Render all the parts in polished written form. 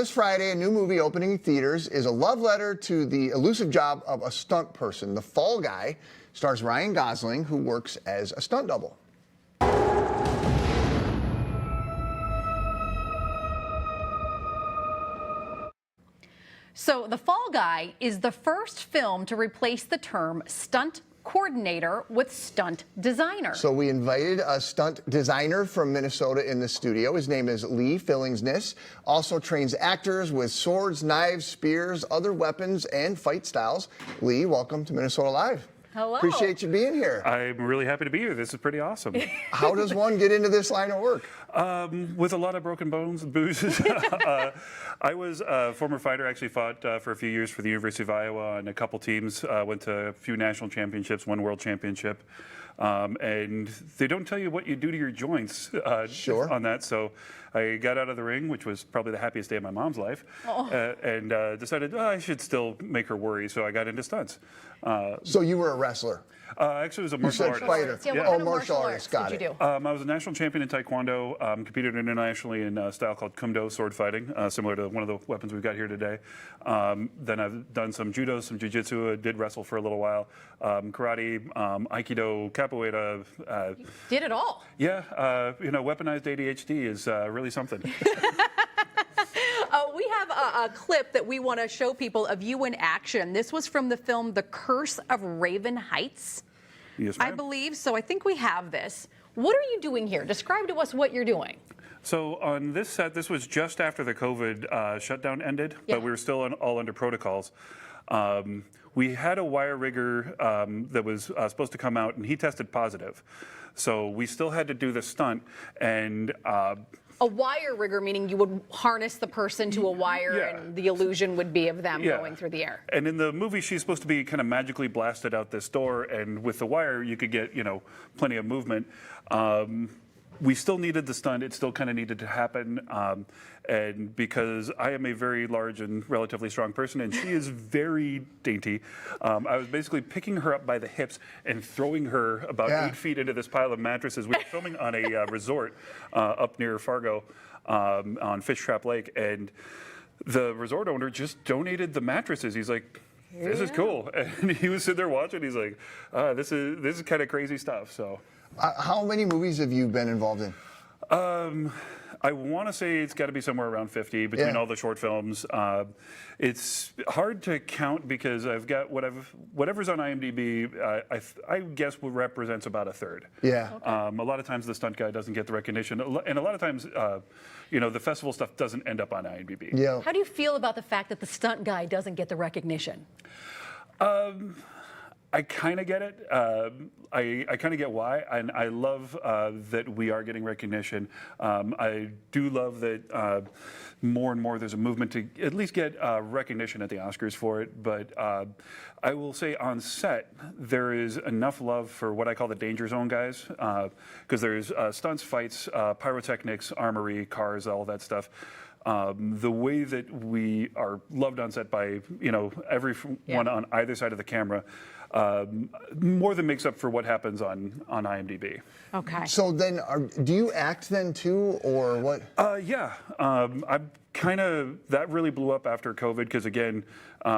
this Friday, a new movie opening in theaters is a love letter to the elusive job of a stunt person. The Fall Guy stars Ryan Gosling, who works as a stunt double. So The Fall Guy is the first film to replace the term stunt coordinator with stunt designer. So we invited a stunt designer from Minnesota in the studio. His name is Lee Fillingsness. Also trains actors with swords, knives, spears, other weapons, and fight styles. Lee, welcome to Minnesota Live. Hello. Appreciate you being here. I'm really happy to be here. This is pretty awesome. How does one get into this line of work? With a lot of broken bones and bruises. I was a former fighter, actually fought for a few years for the University of Iowa on a couple teams, went to a few national championships, one world championship. And they don't tell you what you do to your joints Sure. on that. So I got out of the ring, which was probably the happiest day of my mom's life, and decided I should still make her worry. So I got into stunts. So you were a wrestler? Actually, it was a You martial said artist. fighter. Yeah, what Oh, kind of martial martial artist. arts Got did it. you do? I was a national champion in Taekwondo, competed internationally in a style called Kumdo, sword fighting, similar to one of the weapons we've got here today. Then I've done some judo, some jiu-jitsu, did wrestle for a little while, karate, aikido, capoeira. Did it all. Yeah, weaponized ADHD is really something. We have a clip that we want to show people of you in action. This was from the film The Curse of Raven Heights, Yes, I ma'am. believe. So I think we have this. What are you doing here? Describe to us what you're doing. So on this set, this was just after the COVID shutdown ended, Yeah. but we were still all under protocols. We had a wire rigger that was supposed to come out, and he tested positive. So we still had to do the stunt, and A wire rigger, meaning you would harness the person to a wire Yeah. and the illusion would be of them Yeah. going through the air. And in the movie, she's supposed to be kind of magically blasted out this door, and with the wire, you could get, plenty of movement. We still needed the stunt. It still kind of needed to happen. And because I am a very large and relatively strong person, and she is very dainty, I was basically picking her up by the hips and throwing her about 8 feet into this pile of mattresses. We were filming on a resort up near Fargo on Fish Trap Lake, and the resort owner just donated the mattresses. He's like, "This is cool," and he was sitting there watching. He's like, "This is kind of crazy stuff." So. How many movies have you been involved in? I want to say it's got to be somewhere around 50 between all the short films. It's hard to count because I've got whatever's on IMDb. I guess represents about a third. Yeah. A lot of times the stunt guy doesn't get the recognition, and a lot of times, the festival stuff doesn't end up on IMDb. Yeah. How do you feel about the fact that the stunt guy doesn't get the recognition? I kind of get it. I kind of get why, and I love that we are getting recognition. I do love that more and more there's a movement to at least get recognition at the Oscars for it. But I will say on set, there is enough love for what I call the danger zone guys, because there's stunts, fights, pyrotechnics, armory, cars, all that stuff. The way that we are loved on set by everyone on either side of the camera more than makes up for what happens on IMDb. Okay. So then, do you act then too, or what? Yeah, I'm kind of, that really blew up after COVID because again,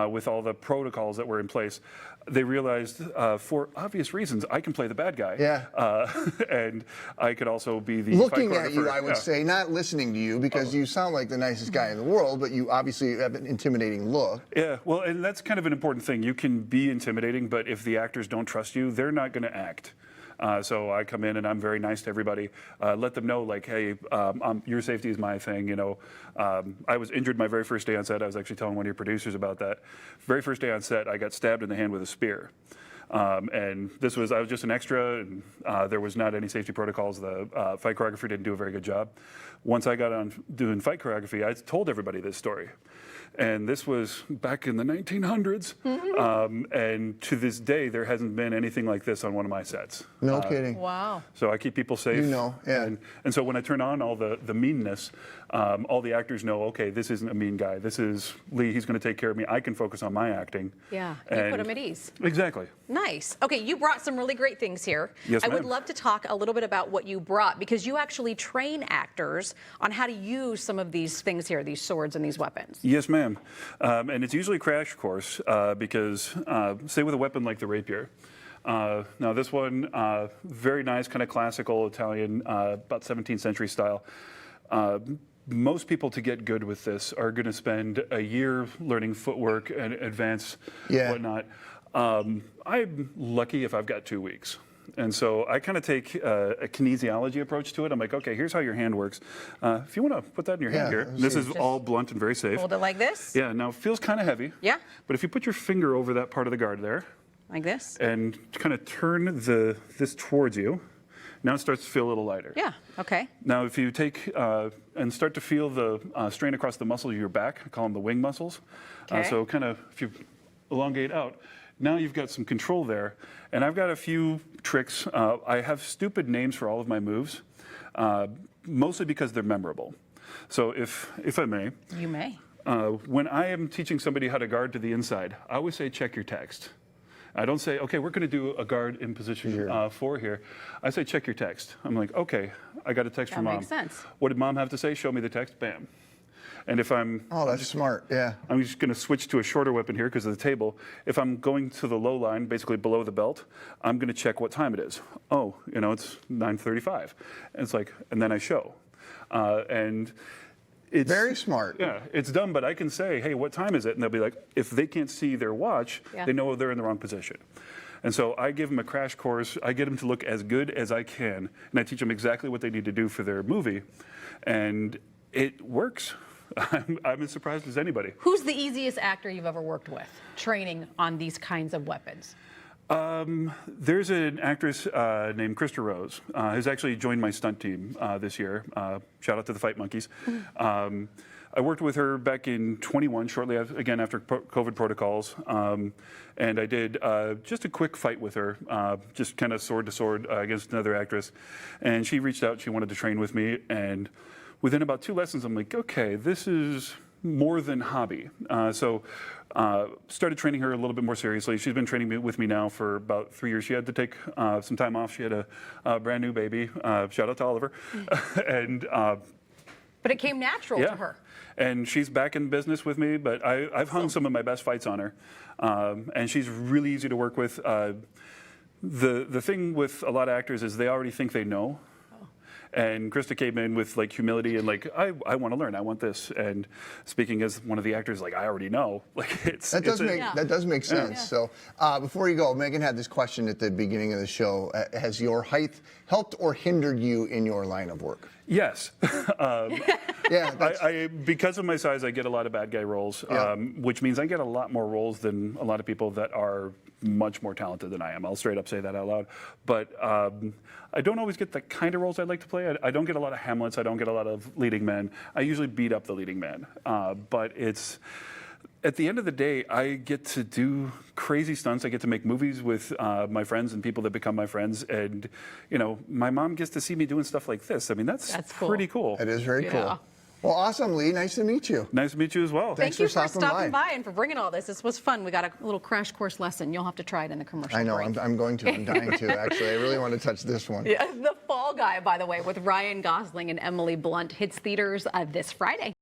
with all the protocols that were in place, they realized for obvious reasons I can play the bad guy. Yeah. And I could also be the Looking fight at you, choreographer. I would say, not listening to you, because you sound like the nicest guy in the world, but you obviously have an intimidating look. Yeah, well, and that's kind of an important thing. You can be intimidating, but if the actors don't trust you, they're not going to act. So I come in and I'm very nice to everybody. Let them know, like, hey, your safety is my thing. I was injured my very first day on set. I was actually telling one of your producers about that. Very first day on set, I got stabbed in the hand with a spear. And I was just an extra, and there was not any safety protocols. The fight choreographer didn't do a very good job. Once I got on doing fight choreography, I told everybody this story. And this was back in the 1900s. And to this day, there hasn't been anything like this on one of my sets. No kidding. Wow. So I keep people safe. Yeah. And so when I turn on all the meanness, all the actors know, okay, this isn't a mean guy. This is Lee. He's going to take care of me. I can focus on my acting. Yeah. You put them at ease. Exactly. Nice. Okay, you brought some really great things here. Yes, I would ma'am. love to talk a little bit about what you brought because you actually train actors on how to use some of these things here, these swords and these weapons. Yes, ma'am. And it's usually a crash course because, say with a weapon like the rapier. Now this one, very nice, kind of classical Italian, about 17th century style. Most people to get good with this are going to spend a year learning footwork and advance whatnot. I'm lucky if I've got 2 weeks. And so I kind of take a kinesiology approach to it. I'm like, okay, here's how your hand works. If you want to put that in your hand here, this is all blunt and very safe. Hold it like this? Yeah, now it feels kind of heavy. Yeah. But if you put your finger over that part of the guard there, Like this? and kind of turn this towards you, now it starts to feel a little lighter. Yeah, okay. Now, if you take and start to feel the strain across the muscles of your back, I call them the wing muscles. Okay. So kind of, if you elongate out, now you've got some control there. And I've got a few tricks. I have stupid names for all of my moves, mostly because they're memorable. So if I may. You may. When I am teaching somebody how to guard to the inside, I always say, check your text. I don't say, okay, we're going to do a guard in position 4 here. I say, check your text. I'm like, okay, I got a text from Mom. That makes sense. What did Mom have to say? Show me the text. Bam. And if I'm... Oh, that's smart, yeah. I'm just going to switch to a shorter weapon here because of the table. If I'm going to the low line, basically below the belt, I'm going to check what time it is. Oh, it's 9:35. And it's like, and then I show. And it's Very smart. Yeah, it's dumb, but I can say, hey, what time is it? And they'll be like, if they can't see their watch, they know they're in the wrong position. And so I give them a crash course. I get them to look as good as I can, and I teach them exactly what they need to do for their movie. And it works. I'm as surprised as anybody. Who's the easiest actor you've ever worked with, training on these kinds of weapons? There's an actress named Krista Rose who's actually joined my stunt team this year. Shout out to the Fight Monkeys. I worked with her back in 21, shortly again after COVID protocols, and I did just a quick fight with her, just kind of sword to sword against another actress. And she reached out, she wanted to train with me, and within about 2 lessons, I'm like, okay, this is more than hobby. So started training her a little bit more seriously. She's been training with me now for about 3 years. She had to take some time off. She had a brand new baby. Shout out to Oliver. And But it came natural to her. And she's back in business with me, but I've hung some of my best fights on her. And she's really easy to work with. The thing with a lot of actors is they already think they know. And Krista came in with like humility and like, I want to learn, I want this. And speaking as one of the actors, like, I already know. Like That does make sense. So before you go, Megan had this question at the beginning of the show. Has your height helped or hindered you in your line of work? Yes. Yeah. Because of my size, I get a lot of bad guy roles, which means I get a lot more roles than a lot of people that are much more talented than I am. I'll straight up say that out loud. But I don't always get the kind of roles I'd like to play. I don't get a lot of Hamlets. I don't get a lot of leading men. I usually beat up the leading man. But it's... At the end of the day, I get to do crazy stunts. I get to make movies with my friends and people that become my friends. And, my mom gets to see me doing stuff like this. I mean, that's pretty cool. It is very cool. Well, awesome, Lee. Nice to meet you. Nice to meet you as well. Thank you for stopping by and for bringing all this. This was fun. We got a little crash course lesson. You'll have to try it in the commercial I know. break. I'm going to. I'm dying to, actually. I really want to touch this one. Yeah, The Fall Guy, by the way, with Ryan Gosling and Emily Blunt hits theaters this Friday.